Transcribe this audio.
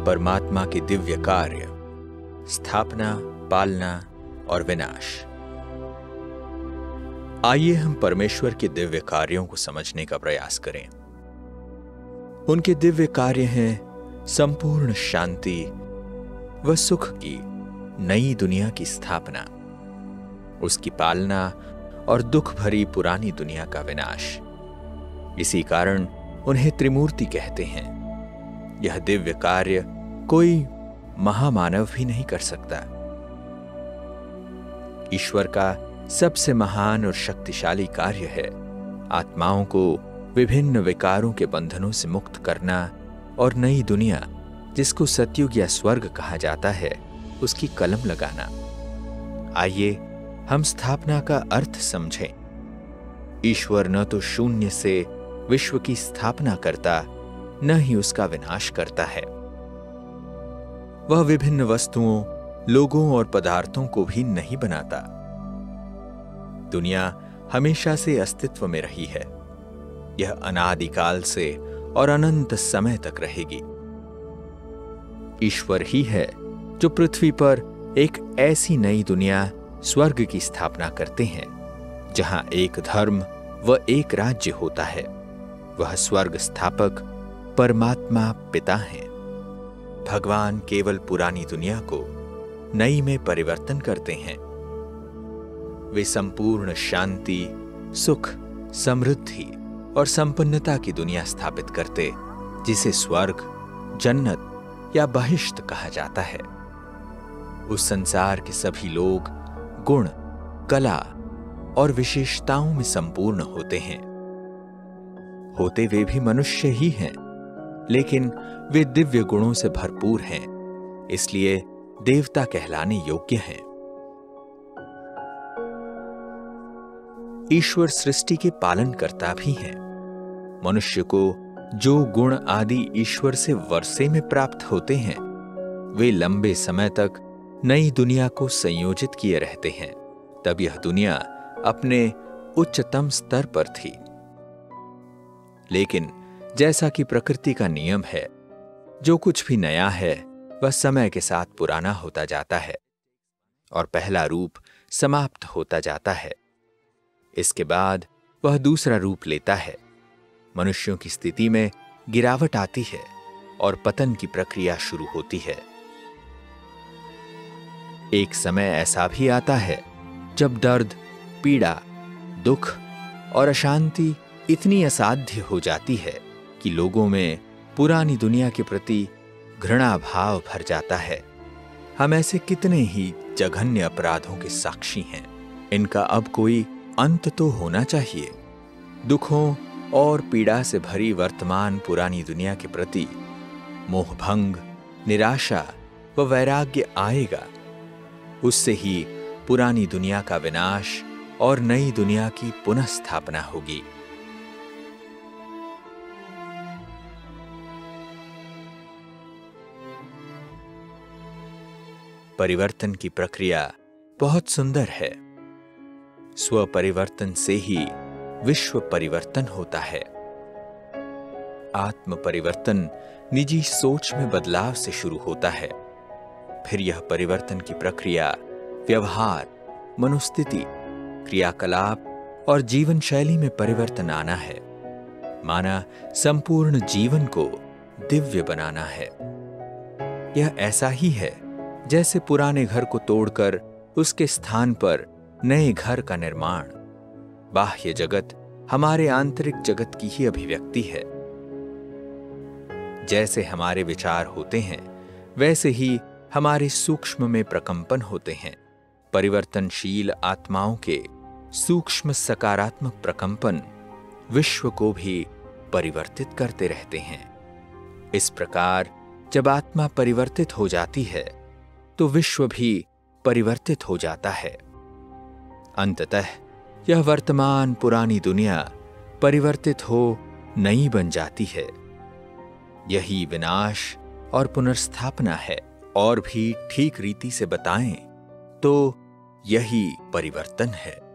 परमात्मा के दिव्य कार्य, स्थापना, पालना और विनाश। आइए हम परमेश्वर के दिव्य कार्यों को समझने का प्रयास करें। उनके दिव्य कार्य हैं संपूर्ण शांति व सुख की नई दुनिया की स्थापना, उसकी पालना और दुख भरी पुरानी दुनिया का विनाश। इसी कारण उन्हें त्रिमूर्ति कहते हैं। यह दिव्य कार्य कोई महामानव भी नहीं कर सकता। ईश्वर का सबसे महान और शक्तिशाली कार्य है आत्माओं को विभिन्न विकारों के बंधनों से मुक्त करना और नई दुनिया, जिसको सतयुग या स्वर्ग कहा जाता है, उसकी कलम लगाना। आइए हम स्थापना का अर्थ समझें। ईश्वर न तो शून्य से विश्व की स्थापना करता, न ही उसका विनाश करता है। वह विभिन्न वस्तुओं, लोगों और पदार्थों को भी नहीं बनाता। दुनिया हमेशा से अस्तित्व में रही है। यह अनादिकाल से और अनंत समय तक रहेगी। ईश्वर ही है जो पृथ्वी पर एक ऐसी नई दुनिया, स्वर्ग की स्थापना करते हैं, जहां एक धर्म व एक राज्य होता है। वह स्वर्ग स्थापक परमात्मा पिता हैं। भगवान केवल पुरानी दुनिया को नई में परिवर्तन करते हैं। वे संपूर्ण शांति, सुख, समृद्धि और संपन्नता की दुनिया स्थापित करते, जिसे स्वर्ग, जन्नत या बहिश्त कहा जाता है। उस संसार के सभी लोग गुण, कला और विशेषताओं में संपूर्ण होते हैं। होते वे भी मनुष्य ही हैं, लेकिन वे दिव्य गुणों से भरपूर हैं, इसलिए देवता कहलाने योग्य हैं। ईश्वर सृष्टि के पालनकर्ता भी हैं। मनुष्य को जो गुण आदि ईश्वर से वर्षे में प्राप्त होते हैं, वे लंबे समय तक नई दुनिया को संयोजित किए रहते हैं। तब यह दुनिया अपने उच्चतम स्तर पर थी। लेकिन जैसा कि प्रकृति का नियम है, जो कुछ भी नया है वह समय के साथ पुराना होता जाता है और पहला रूप समाप्त होता जाता है। इसके बाद वह दूसरा रूप लेता है। मनुष्यों की स्थिति में गिरावट आती है और पतन की प्रक्रिया शुरू होती है। एक समय ऐसा भी आता है जब दर्द, पीड़ा, दुख और अशांति इतनी असाध्य हो जाती है कि लोगों में पुरानी दुनिया के प्रति घृणा भाव भर जाता है। हम ऐसे कितने ही जघन्य अपराधों के साक्षी हैं। इनका अब कोई अंत तो होना चाहिए। दुखों और पीड़ा से भरी वर्तमान पुरानी दुनिया के प्रति मोहभंग, निराशा व वैराग्य आएगा। उससे ही पुरानी दुनिया का विनाश और नई दुनिया की पुनः स्थापना होगी। परिवर्तन की प्रक्रिया बहुत सुंदर है। स्व परिवर्तन से ही विश्व परिवर्तन होता है। आत्म परिवर्तन निजी सोच में बदलाव से शुरू होता है। फिर यह परिवर्तन की प्रक्रिया व्यवहार, मनोस्थिति, क्रियाकलाप और जीवन शैली में परिवर्तन आना है। माना संपूर्ण जीवन को दिव्य बनाना है। यह ऐसा ही है जैसे पुराने घर को तोड़कर उसके स्थान पर नए घर का निर्माण। बाह्य जगत हमारे आंतरिक जगत की ही अभिव्यक्ति है। जैसे हमारे विचार होते हैं, वैसे ही हमारे सूक्ष्म में प्रकंपन होते हैं। परिवर्तनशील आत्माओं के सूक्ष्म सकारात्मक प्रकंपन विश्व को भी परिवर्तित करते रहते हैं। इस प्रकार जब आत्मा परिवर्तित हो जाती है, तो विश्व भी परिवर्तित हो जाता है। अंततः यह वर्तमान पुरानी दुनिया परिवर्तित हो नई बन जाती है। यही विनाश और पुनर्स्थापना है। और भी ठीक रीति से बताएं तो यही परिवर्तन है।